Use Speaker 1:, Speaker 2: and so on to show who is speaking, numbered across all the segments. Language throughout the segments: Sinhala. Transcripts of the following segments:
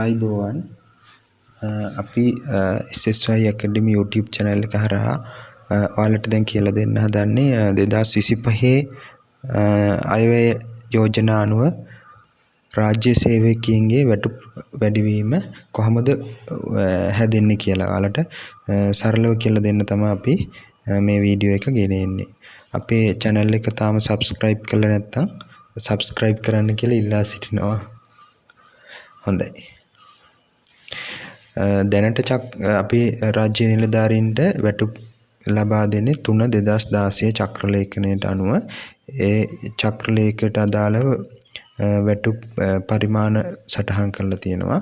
Speaker 1: ආයිබෝවන් අපි SSY Academy YouTube channel එක හරහා ඔයාලට දැන් කියලා දෙන්න හදන්නේ 2025 අයවැය යෝජනා අනුව රාජ්‍ය සේවකයන්ගේ වැටුප් වැඩිවීම කොහොමද හැදෙන්නේ කියලා ඔයාලට සරලව කියලා දෙන්න තමයි අපි මේ වීඩියෝ එක ගෙනෙන්නේ. අපේ channel එක තාම subscribe කරලා නැත්නම් subscribe කරන්න කියලා ඉල්ලා සිටිනවා. හොඳයි. දැනට අපි රාජ්‍ය නිලධාරීන්ට වැටුප් ලබා දෙන්නේ 3/2016 චක්‍ර ලේඛනයට අනුව ඒ චක්‍ර ලේඛනයට අදාළව වැටුප් පරිමාණ සටහන් කරලා තියෙනවා.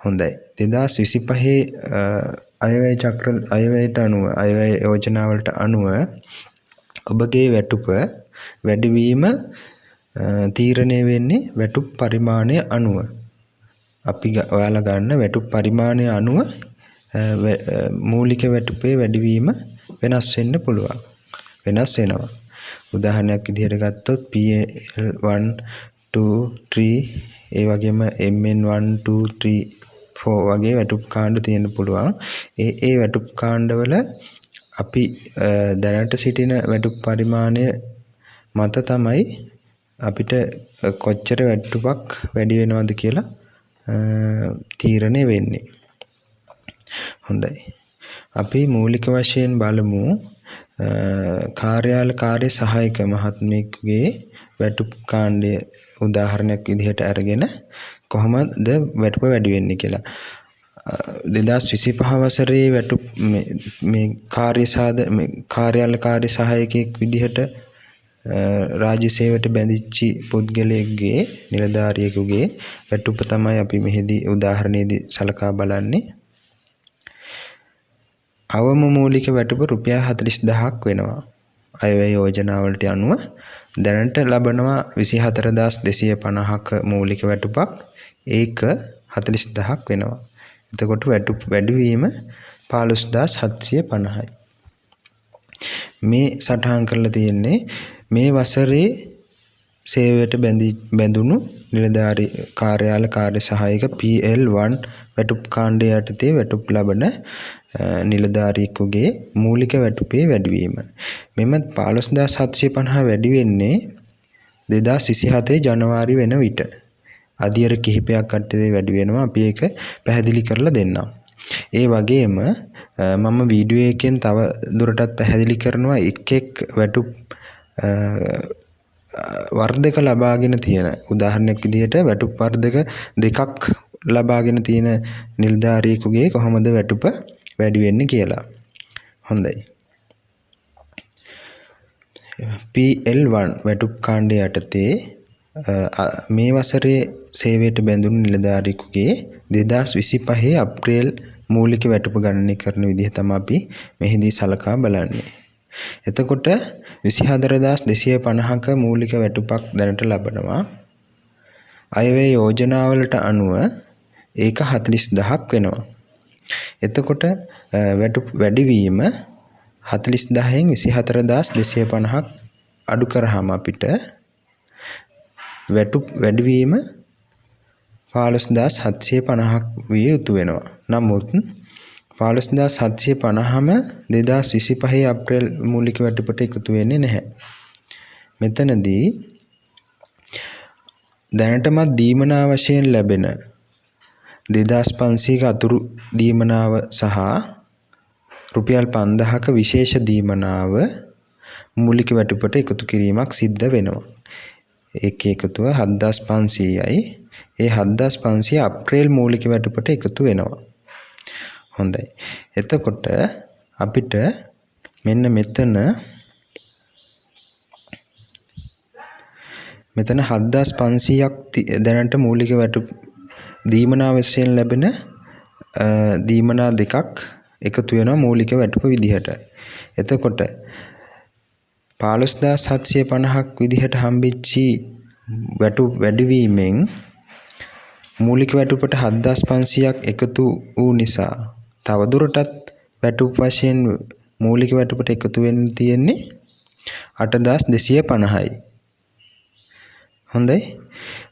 Speaker 1: හොඳයි. 2025 අයවැයට අනුව අයවැය යෝජනාවලට අනුව ඔබගේ වැටුප වැඩිවීම තීරණය වෙන්නේ වැටුප් පරිමාණය අනුව. අපි ඔයාලා ගන්න වැටුප් පරිමාණය අනුව මූලික වැටුපේ වැඩිවීම වෙනස් වෙන්න පුළුවන්. වෙනස් වෙනවා. උදාහරණයක් විදිහට ගත්තොත් PL 1 2 3 ඒ වගේම MN 1 2 3 4 වගේ වැටුප් කාණ්ඩ තියෙන්න පුළුවන්. ඒ වැටුප් කාණ්ඩවල අපි දැනට සිටින වැටුප් පරිමාණය මත තමයි අපිට කොච්චර වැටුපක් වැඩි වෙනවද කියලා තීරණය වෙන්නේ. හොඳයි. අපි මූලික වශයෙන් බලමු කාර්යාල කාර්ය සහායක මහත්මියගේ වැටුප් කාණ්ඩය උදාහරණයක් විදිහට අරගෙන කොහොමද වැටුප වැඩි වෙන්නේ කියලා. 2025 වසරේ වැටුප් මේ කාර්යාල කාර්ය සහායකයෙක් විදිහට රාජ්‍ය සේවයට බැඳිච්ච පුද්ගලයෙක්ගේ නිලධාරියෙකුගේ වැටුප තමයි අපි මෙහිදී උදාහරණයේදී සලකා බලන්නේ. අවම මූලික වැටුප රුපියල් 40000ක් වෙනවා. අයවැය යෝජනාවලට අනුව දැනට ලබනවා 24250ක මූලික වැටුපක්. ඒක 40000ක් වෙනවා. එතකොට වැටුප් වැඩිවීම 15750යි. මේ සටහන් කරලා තියෙන්නේ මේ වසරේ සේවයට බැඳුණු නිලධාරී කාර්යාල කාර්ය සහායක PL1 වැටුප් කාණ්ඩය යටතේ වැටුප් ලබන නිලධාරියෙකුගේ මූලික වැටුපේ වැඩිවීම. මෙම 15750 වැඩි වෙන්නේ 2027 ජනවාරි වෙන විට. අදියර කිහිපයක් අට්ටේ වැඩි වෙනවා. අපි ඒක පැහැදිලි කරලා දෙන්නම්. ඒ වගේම මම වීඩියෝ එකෙන් තව දුරටත් පැහැදිලි කරනවා එක් වැටුප් වර්ධක ලබාගෙන තියෙන උදාහරණයක් විදිහට වැටුප් වර්ධක දෙකක් ලබාගෙන තියෙන නිලධාරියෙකුගේ කොහොමද වැටුප වැඩි වෙන්නේ කියලා. හොඳයි. PL1 වැටුප් කාණ්ඩය යටතේ මේ වසරේ සේවයට බැඳුණු නිලධාරියෙකුගේ 2025 අප්‍රේල් මූලික වැටුප ගණනය කරන විදිහ තමයි අපි මෙහිදී සලකා බලන්නේ. එතකොට 24250ක මූලික වැටුපක් දැනට ලබනවා. අයවැය යෝජනාවලට අනුව ඒක 40000ක් වෙනවා. එතකොට වැටුප් වැඩිවීම 40000න් 24250ක් අඩු කරාම අපිට වැටුප් වැඩිවීම 15750ක් විය යුතු වෙනවා. නමුත් 15750ම 2025 අප්‍රේල් මූලික වැටුපට එකතු වෙන්නේ නැහැ. මෙතනදී දැනටමත් දීමනා වශයෙන් ලැබෙන 2500ක අතුරු දීමනාව සහ රුපියල් 5000ක විශේෂ දීමනාව මූලික වැටුපට එකතු කිරීමක් සිද්ධ වෙනවා. ඒක එකතුව 7500යි. ඒ 7500 අප්‍රේල් මූලික වැටුපට එකතු වෙනවා. හොඳයි. එතකොට අපිට මෙන්න මෙතන 7500ක් දැනට මූලික වැටුප් දීමනා වශයෙන් ලැබෙන දීමනා දෙකක් එකතු වෙනවා මූලික වැටුප විදිහට. එතකොට 15750ක් විදිහට හම්බෙච්චි වැටුප් වැඩිවීමෙන් මූලික වැටුපට 7500ක් එකතු වූ නිසා තවදුරටත් වැටුප් වශයෙන් මූලික වැටුපට එකතු වෙන්න තියෙන්නේ 8250යි. හොඳයි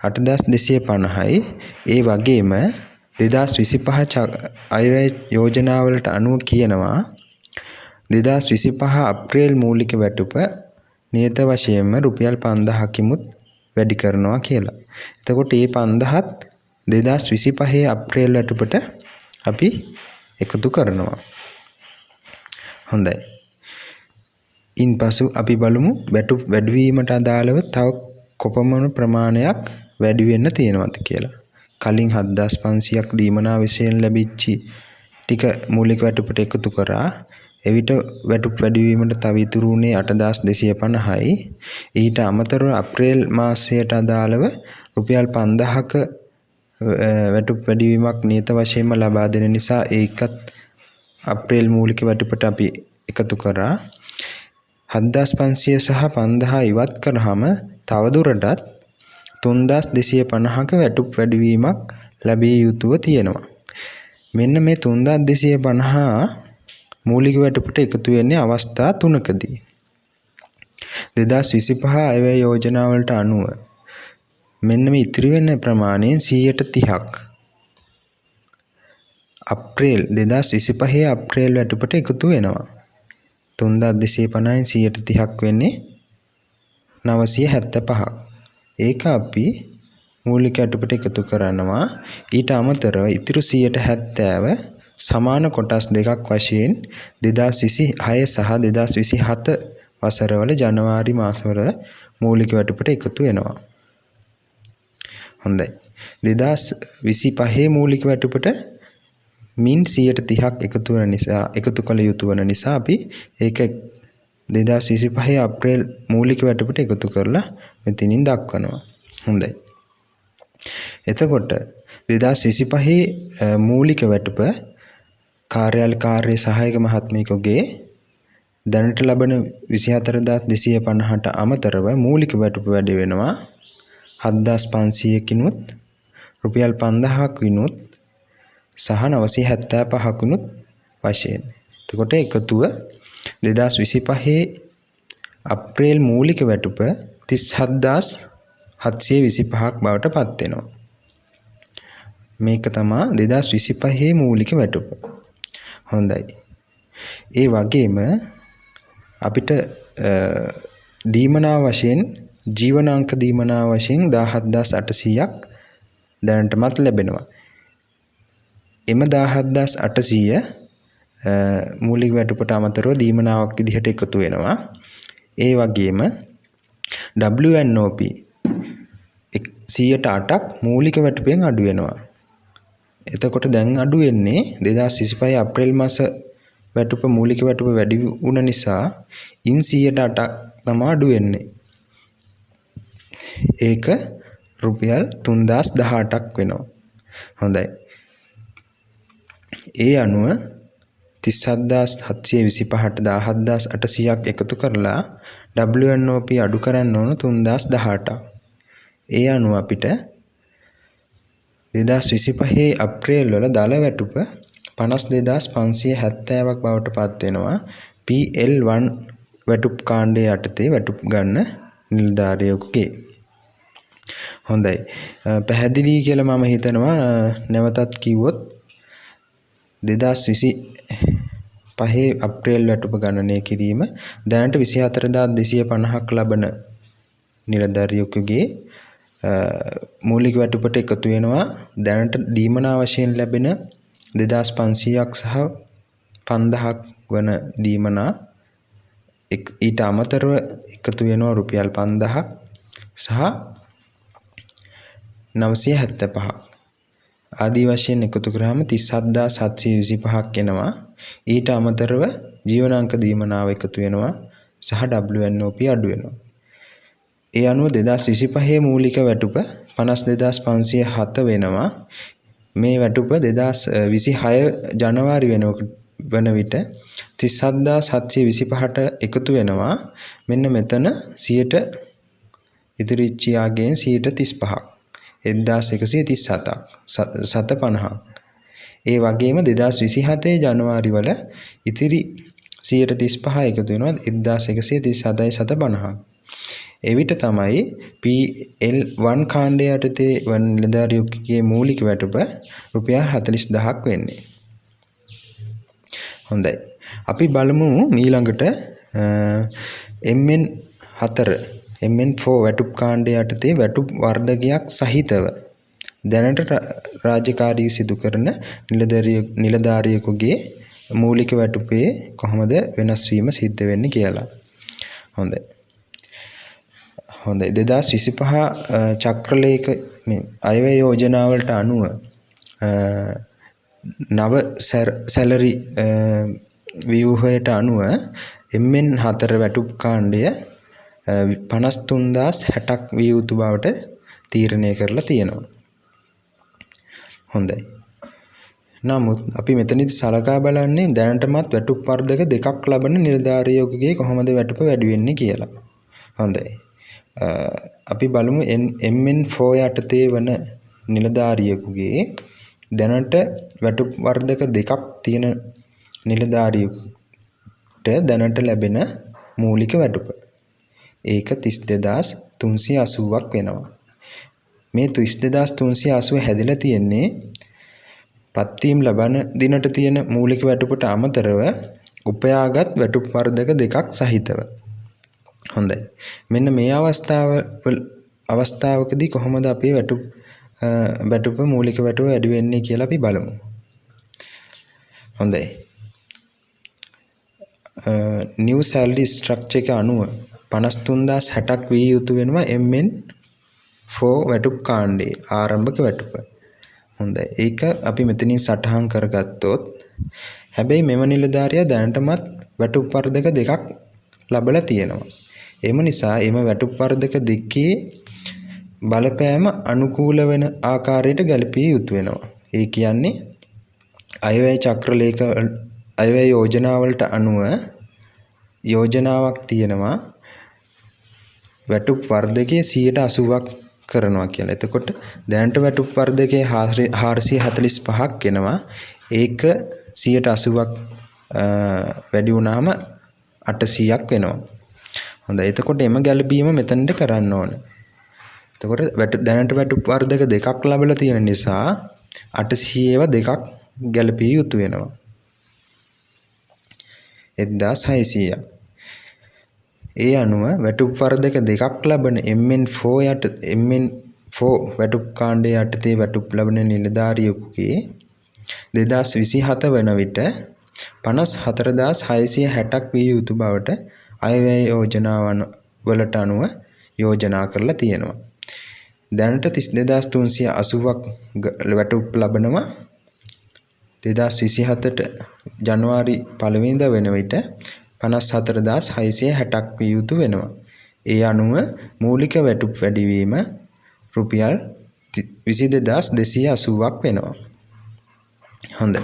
Speaker 1: 8250යි. ඒ වගේම 2025 අයවැය යෝජනාවලට අනුව කියනවා 2025 අප්‍රේල් මූලික වැටුප නියත වශයෙන්ම රුපියල් 5000කිමුත් වැඩි කරනවා කියලා. එතකොට මේ 5000ත් 2025 අප්‍රේල් වැටුපට අපි එකතු කරනවා. හොඳයි. ඉන්පසු අපි බලමු වැටුප් වැඩිවීමට අදාළව තව කොපමණ ප්‍රමාණයක් වැඩි වෙන්න තියෙනවද කියලා. කලින් 7500ක් දීමනා විශයෙන් ලැබිච්ච ටික මූලික වැටුපට එකතු කරා. එවිට වැටුප් වැඩිවීමට තව ඉතුරු වුණේ 8250යි. ඊට අමතරව අප්‍රේල් මාසයට අදාළව රුපියල් 5000ක වැටුප් වැඩිවීමක් නියත වශයෙන්ම ලබා දෙන නිසා ඒකත් අප්‍රේල් මූලික වැටුපට අපි එකතු කරා. 7500 සහ 5000 ඉවත් කරාම තවදුරටත් 3250ක වැටුප් වැඩිවීමක් ලැබිය යුතුව තියෙනවා. මෙන්න මේ 3250 මූලික වැටුපට එකතු වෙන්නේ අවස්ථා තුනකදී. 2025 අයවැය යෝජනාවලට අනුව මෙන්න මේ ඉතිරි වෙන ප්‍රමාණයෙන් 30%ක් අප්‍රේල් 2025 අප්‍රේල් වැටුපට එකතු වෙනවා. 3250න් 30%ක් වෙන්නේ 975ක්. ඒක අපි මූලික වැටුපට එකතු කරනවා. ඊට අමතරව ඉතිරි 70% සමාන කොටස් දෙකක් වශයෙන් 2026 සහ 2027 වසරවල ජනවාරි මාසවල මූලික වැටුපට එකතු වෙනවා. හොඳයි. 2025 මූලික වැටුපට මින් 30%ක් එකතු කළ යුතු වන නිසා අපි ඒක 2025 අප්‍රේල් මූලික වැටුපට එකතු කරලා මෙතනින් දක්වනවා. හොඳයි. එතකොට 2025 මූලික වැටුප කාර්යාල කාර්ය සහායක මහත්මියකගේ දැනට ලබන 24250ට අමතරව මූලික වැටුප වැඩි වෙනවා 7500කිනුත් රුපියල් 5000කිනුත් සහ 975කිනුත් වශයෙන්. එතකොට එකතුව 2025 අප්‍රේල් මූලික වැටුප 37725ක් බවට පත් වෙනවා. මේක තමයි 2025 මූලික වැටුප. හොඳයි. ඒ වගේම අපිට දීමනා වශයෙන් ජීවනාංක දීමනා වශයෙන් 17800ක් දැනටමත් ලැබෙනවා. එම 17800 මූලික වැටුපට අමතරව දීමනාවක් විදිහට එකතු වෙනවා. ඒ වගේම WNOP 108ක් මූලික වැටුපෙන් අඩු වෙනවා. එතකොට දැන් අඩු වෙන්නේ 2025 අප්‍රේල් මාස වැටුප මූලික වැටුප වැඩි වුණ නිසා ඉන් 108ක් තමයි අඩු වෙන්නේ. ඒක රුපියල් 3018ක් වෙනවා. හොඳයි. ඒ අනුව 37725ට 17800ක් එකතු කරලා WNOP අඩු කරන්න ඕන 3018ක්. ඒ අනුව අපිට 2025 අප්‍රේල් වල දල වැටුප 52570ක් බවට පත් වෙනවා. PL1 වැටුප් කාණ්ඩය යටතේ වැටුප් ගන්න නිලධාරියෙකුගේ. හොඳයි. පැහැදිලි කියලා මම හිතනවා. නැවතත් කිව්වොත් 2025 අප්‍රේල් වැටුප ගණනය කිරීම දැනට 24250ක් ලබන නිලධාරියෙකුගේ මූලික වැටුපට එකතු වෙනවා. දැනට දීමනා වශයෙන් ලැබෙන 2500ක් සහ 5000ක් වන දීමනා ඊට අමතරව එකතු වෙනවා රුපියල් 5000ක් සහ 975ක්. ආදී වශයෙන් එකතු කරාම 37725ක් එනවා. ඊට අමතරව ජීවනාංක දීමනාව එකතු වෙනවා සහ WNOP අඩු වෙනවා. ඒ අනුව 2025 මූලික වැටුප 52507 වෙනවා. මේ වැටුප 2026 ජනවාරි වන විට 37725ට එකතු වෙනවා. මෙන්න මෙතන 100ට ඉතිරිච්ච යාගෙන් 135ක් 1137ක් 750ක්. ඒ වගේම 2027 ජනවාරි වල ඉතිරි 135 එකතු වෙනවා 1137යි 750ක්. එවිට තමයි PL1 කාණ්ඩය යටතේ වන නිලධාරියෙකුගේ මූලික වැටුප රුපියල් 40000ක් වෙන්නේ. හොඳයි. අපි බලමු ඊළඟට MN4 වැටුප් කාණ්ඩය යටතේ වැටුප් වර්ධකයක් සහිතව දැනට රාජකාරී සිදු කරන නිලධාරියෙකුගේ මූලික වැටුපේ කොහොමද වෙනස් වීම සිද්ධ වෙන්නේ කියලා. හොඳයි. 2025 චක්‍රලේඛ අයවැය යෝජනාවලට අනුව නව සැලරි ව්‍යුහයට අනුව MN4 වැටුප් කාණ්ඩය 53060ක් විය යුතු බවට තීරණය කරලා තියෙනවා. හොඳයි. නමුත් අපි මෙතනදී සලකා බලන්නේ දැනටමත් වැටුප් වර්ධක දෙකක් ලබන නිලධාරියෙකුගේ කොහොමද වැටුප වැඩි වෙන්නේ කියලා. හොඳයි. අපි බලමු MN4 යටතේ වන නිලධාරියෙකුගේ දැනට වැටුප් වර්ධක දෙකක් තියෙන නිලධාරියෙකුට දැනට ලැබෙන මූලික වැටුප. ඒක 32380ක් වෙනවා. මේ 32380 හැදිලා තියෙන්නේ පත්වීම් ලබන දිනට තියෙන මූලික වැටුපට අමතරව උපයාගත් වැටුප් වර්ධක දෙකක් සහිතව. හොඳයි. මෙන්න මේ අවස්ථාවකදී කොහොමද අපේ වැටුප මූලික වැටුප වැඩි වෙන්නේ කියලා අපි බලමු. හොඳයි. new salary structure එක අනුව 53060ක් විය යුතු වෙනවා MN4 වැටුප් කාණ්ඩේ ආරම්භක වැටුප. හොඳයි. ඒක අපි මෙතනින් සටහන් කරගත්තොත් හැබැයි මෙම නිලධාරියා දැනටමත් වැටුප් වර්ධක දෙකක් ලබලා තියෙනවා. එම නිසා එම වැටුප් වර්ධක දෙකේ බලපෑම අනුකූල වෙන ආකාරයට ගැලපිය යුතු වෙනවා. ඒ කියන්නේ අයවැය චක්‍රලේඛ අයවැය යෝජනාවලට අනුව යෝජනාවක් තියෙනවා වැටුප් වර්ධකයේ 80ක් කරනවා කියලා. එතකොට දැනට වැටුප් වර්ධකයේ 445ක් එනවා. ඒක 80ක් වැඩි වුණාම 800ක් වෙනවා. හොඳයි. එතකොට එම ගැළපීම මෙතනට කරන්න ඕන. එතකොට දැනට වැටුප් වර්ධක දෙකක් ලැබලා තියෙන නිසා 800ව දෙකක් ගැළපිය යුතු වෙනවා. 1600ක්. ඒ අනුව වැටුප් වර්ධක දෙකක් ලබන MN4 වැටුප් කාණ්ඩය යටතේ වැටුප් ලබන නිලධාරියෙකුගේ 2027 වන විට 54660ක් විය යුතු බවට අයවැය යෝජනාවන් වලට අනුව යෝජනා කරලා තියෙනවා. දැනට 32380ක් වැටුප් ලබනවා. 2027ට ජනවාරි 1 වෙනිදා වෙන විට 54660ක් විය යුතු වෙනවා. ඒ අනුව මූලික වැටුප් වැඩිවීම රුපියල් 22280ක් වෙනවා. හොඳයි.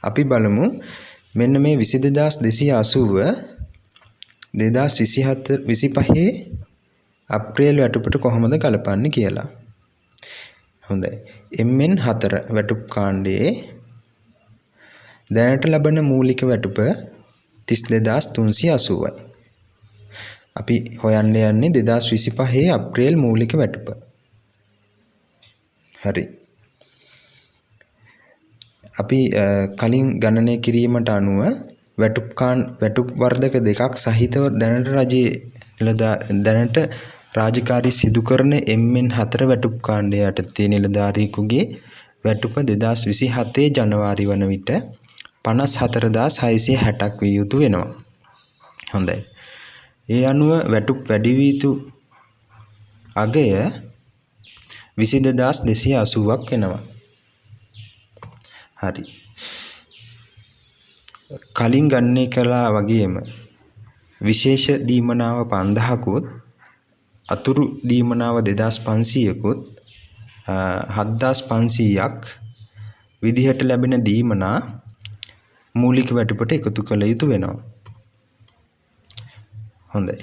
Speaker 1: අපි බලමු මෙන්න මේ 22280 2025 අප්‍රේල් වැටුපට කොහොමද ගලපන්නේ කියලා. හොඳයි. MN4 වැටුප් කාණ්ඩයේ දැනට ලබන මූලික වැටුප 32380යි. අපි හොයන්න යන්නේ 2025 අප්‍රේල් මූලික වැටුප. හරි. අපි කලින් ගණනය කිරීමට අනුව වැටුප් වර්ධක දෙකක් සහිතව දැනට රාජකාරී සිදු කරන MN4 වැටුප් කාණ්ඩය යටතේ නිලධාරියෙකුගේ වැටුප 2027 ජනවාරි වන විට 54660ක් විය යුතු වෙනවා. හොඳයි. ඒ අනුව වැටුප් වැඩි විය යුතු අගය 22280ක් වෙනවා. හරි. කලින් ගණනය කළා වගේම විශේෂ දීමනාව 5000කුත් අතුරු දීමනාව 2500කුත් 7500ක් විදිහට ලැබෙන දීමනා මූලික වැටුපට එකතු කළ යුතු වෙනවා. හොඳයි.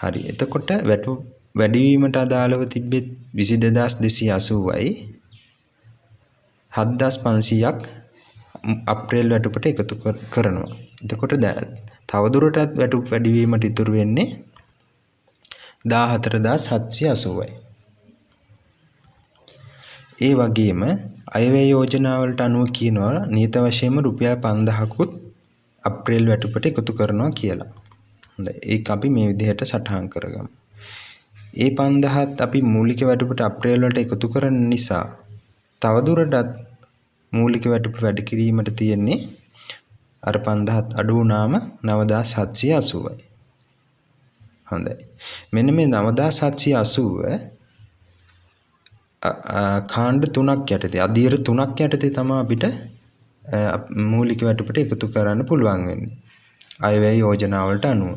Speaker 1: හරි. එතකොට වැටුප වැඩිවීමට අදාළව තිබෙත් 22280යි 7500ක් අප්‍රේල් වැටුපට එකතු කරනවා. එතකොට තවදුරටත් වැටුප් වැඩිවීමට ඉතුරු වෙන්නේ 14,780යි. ඒ වගේම අයවැය යෝජනාවලට අනුව කියනවා නියත වශයෙන්ම රුපියල් 5,000කුත් අප්‍රේල් වැටුපට එකතු කරනවා කියලා. හොඳයි. ඒක අපි මේ විදිහට සටහන් කරගමු. ඒ 5,000ත් අපි මූලික වැටුපට අප්‍රේල් වලට එකතු කරන නිසා තවදුරටත් මූලික වැටුප වැඩි කිරීමට තියෙන්නේ අර 5,000ත් අඩු වුණාම 9,780යි. හොඳයි. මෙන්න මේ 9,780 කාණ්ඩ 3ක් යටතේ අධීර 3ක් යටතේ තමයි අපිට මූලික වැටුපට එකතු කරන්න පුළුවන් වෙන්නේ. අයවැය යෝජනාවලට අනුව.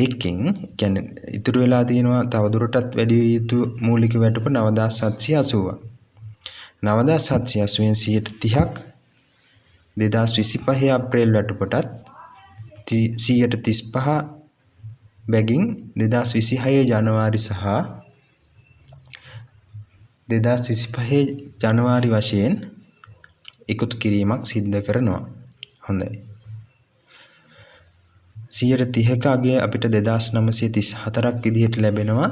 Speaker 1: ඒකෙන් කියන්නේ ඉතුරු වෙලා තියෙනවා තවදුරටත් වැඩි යුතු මූලික වැටුප 9,780ක්. 9,780න් 130ක් 2025 අප්‍රේල් වැටුපටත් 135 බැගින් 2026 ජනවාරි සහ 2025 ජනවාරි වශයෙන් එකතු කිරීමක් සිද්ධ කරනවා. හොඳයි. 130ක අගය අපිට 2,934ක් විදිහට ලැබෙනවා.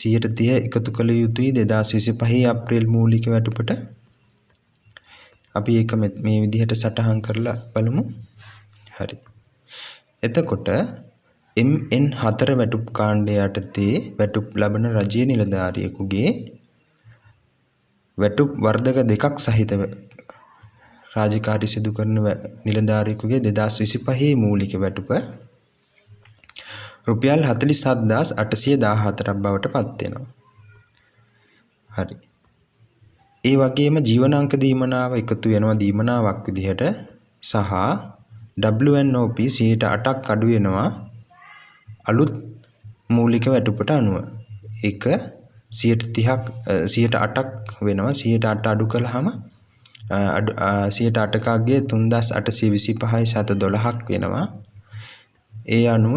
Speaker 1: 130 එකතු කළ යුතුයි 2025 අප්‍රේල් මූලික වැටුපට. අපි ඒක මේ විදිහට සටහන් කරලා බලමු. හරි. එතකොට MN4 වැටුප් කාණ්ඩය යටතේ වැටුප් ලබන රජයේ නිලධාරියෙකුගේ වැටුප් වර්ධක දෙකක් සහිතව රාජකාරී සිදු කරන නිලධාරියෙකුගේ 2025 මූලික වැටුප රුපියල් 47,814ක් බවට පත් වෙනවා. හරි. ඒ වගේම ජීවනාංක දීමනාව එකතු වෙනවා දීමනාවක් විදිහට සහ WNOP 8%ක් අඩු වෙනවා අලුත් මූලික වැටුපට අනුව. ඒක 108ක් වෙනවා. 108 අඩු කළාම 108ක අගය 3,825යි 712ක් වෙනවා. ඒ අනුව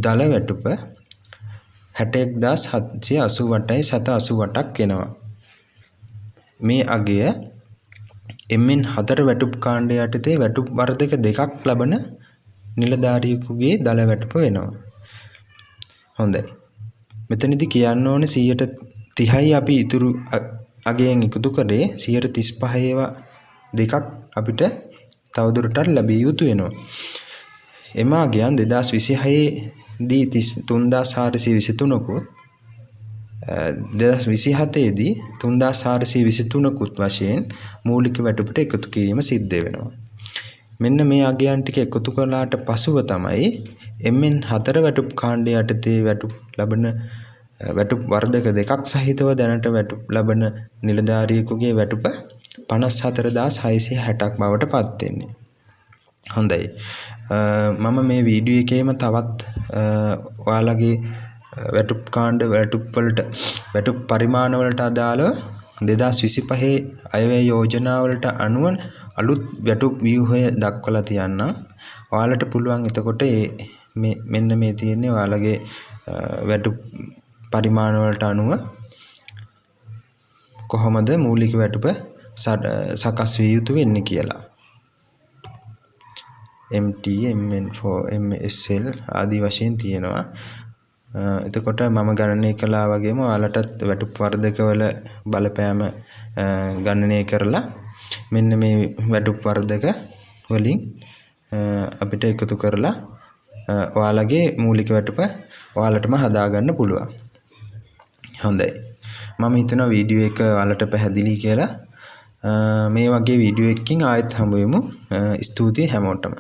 Speaker 1: දල වැටුප 61,788යි 788ක් වෙනවා. මේ අගය MN4 වැටුප් කාණ්ඩය යටතේ වැටුප් වර්ධක දෙකක් ලබන නිලධාරියෙකුගේ දල වැටුප වෙනවා. හොඳයි. මෙතනදී කියන්න ඕනේ 130යි අපි ඉතුරු අගයෙන් එකතු කරේ 135 ඒවා දෙකක් අපිට තවදුරටත් ලැබිය යුතු වෙනවා. එම අගයන් 2026 දී 3,423කුත් 2027 දී 3,423කුත් වශයෙන් මූලික වැටුපට එකතු කිරීම සිද්ධ වෙනවා. මෙන්න මේ අගයන් ටික එකතු කළාට පසුව තමයි MN4 වැටුප් කාණ්ඩය යටතේ වැටුප් ලබන වැටුප් වර්ධක දෙකක් සහිතව දැනට වැටුප් ලබන නිලධාරියෙකුගේ වැටුප 54,660ක් බවට පත් වෙන්නේ. හොඳයි. මම මේ වීඩියෝ එකේම තවත් ඔයාලගේ වැටුප් කාණ්ඩ වැටුප් පරිමාණ වලට අදාළව 2025 අයවැය යෝජනා වලට අනුව අලුත් වැටුප් ව්‍යුහය දක්වලා තියන්නම්. ඔයාලට පුළුවන් එතකොට මෙන්න මේ තියෙන්නේ ඔයාලගේ වැටුප් පරිමාණ වලට අනුව කොහොමද මූලික වැටුප සකස් විය යුතු වෙන්නේ කියලා. MT MN4 MSL ආදී වශයෙන් තියෙනවා. එතකොට මම ගණනය කළා වගේම ඔයාලටත් වැටුප් වර්ධකවල බලපෑම ගණනය කරලා මෙන්න මේ වැටුප් වර්ධක වලින් අපිට එකතු කරලා ඔයාලගේ මූලික වැටුප ඔයාලටම හදාගන්න පුළුවන්. හොඳයි. මම හිතනවා වීඩියෝ එක ඔයාලට පැහැදිලි කියලා. මේ වගේ වීඩියෝ එකකින් ආයෙත් හමු වෙමු. ස්තුතියි හැමෝටම.